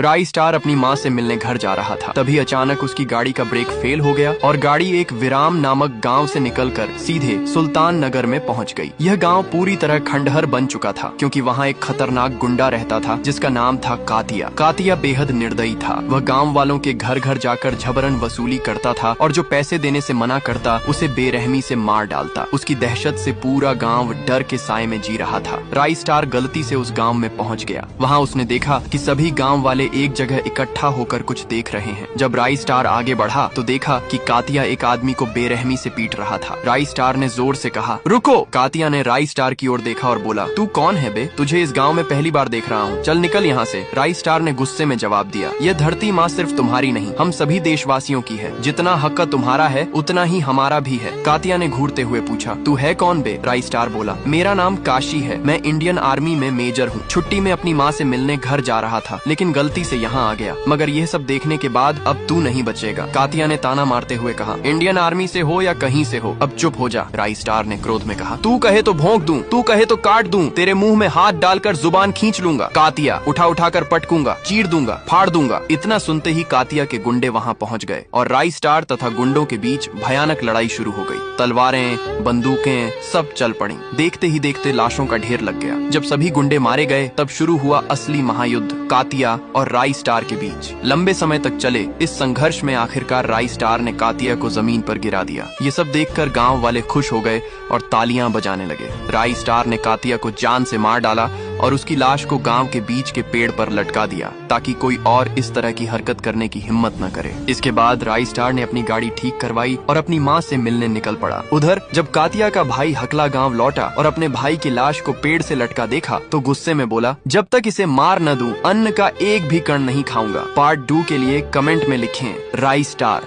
राई स्टार अपनी माँ से मिलने घर जा रहा था। तभी अचानक उसकी गाड़ी का ब्रेक फेल हो गया और गाड़ी एक विराम नामक गांव से निकलकर सीधे सुल्तान नगर में पहुंच गई। यह गांव पूरी तरह खंडहर बन चुका था क्योंकि वहां एक खतरनाक गुंडा रहता था जिसका नाम था कातिया। कातिया बेहद निर्दयी था। वह गाँव वालों के घर घर जाकर झबरन वसूली करता था और जो पैसे देने से मना करता उसे बेरहमी से मार डालता। उसकी दहशत से पूरा गाँव डर के साए में जी रहा था। राई स्टार गलती से उस गाँव में पहुँच गया। वहाँ उसने देखा कि सभी गाँव वाले एक जगह इकट्ठा होकर कुछ देख रहे हैं। जब राई स्टार आगे बढ़ा तो देखा कि कातिया एक आदमी को बेरहमी से पीट रहा था। राई स्टार ने जोर से कहा, रुको। कातिया ने राई स्टार की ओर देखा और बोला, तू कौन है बे? तुझे इस गांव में पहली बार देख रहा हूँ, चल निकल यहाँ से। राई स्टार ने गुस्से में जवाब दिया, यह धरती माँ सिर्फ तुम्हारी नहीं, हम सभी देशवासियों की है। जितना हक तुम्हारा है उतना ही हमारा भी है। कातिया ने घूरते हुए पूछा, तू है कौन बे? राई स्टार बोला, मेरा नाम काशी है, मैं इंडियन आर्मी में मेजर हूँ। छुट्टी में अपनी माँ से मिलने घर जा रहा था लेकिन गलती से यहाँ आ गया, मगर यह सब देखने के बाद अब तू नहीं बचेगा। कातिया ने ताना मारते हुए कहा, इंडियन आर्मी से हो या कहीं से हो, अब चुप हो जा। राई स्टार ने क्रोध में कहा, तू कहे तो भोंक दूं, तू कहे तो काट दूं, तेरे मुंह में हाथ डालकर जुबान खींच लूंगा। कातिया, उठा उठाकर पटकूंगा, चीर दूंगा, फाड़ दूंगा। इतना सुनते ही कातिया के गुंडे वहाँ पहुँच गए और राई स्टार तथा गुंडों के बीच भयानक लड़ाई शुरू हो गई। तलवारें, बंदूकें सब चल पड़ी। देखते ही देखते लाशों का ढेर लग गया। जब सभी गुंडे मारे गए तब शुरू हुआ असली महायुद्ध कातिया और राई स्टार के बीच। लंबे समय तक चले इस संघर्ष में आखिरकार राई स्टार ने कातिया को जमीन पर गिरा दिया। ये सब देखकर गांव वाले खुश हो गए और तालियां बजाने लगे। राई स्टार ने कातिया को जान से मार डाला और उसकी लाश को गांव के बीच के पेड़ पर लटका दिया ताकि कोई और इस तरह की हरकत करने की हिम्मत न करे। इसके बाद राई स्टार ने अपनी गाड़ी ठीक करवाई और अपनी माँ से मिलने निकल पड़ा। उधर जब कातिया का भाई हकला गांव लौटा और अपने भाई की लाश को पेड़ से लटका देखा तो गुस्से में बोला, जब तक इसे मार न दूं अन्न का एक भी कण नहीं खाऊंगा। पार्ट 2 के लिए कमेंट में लिखें राई स्टार।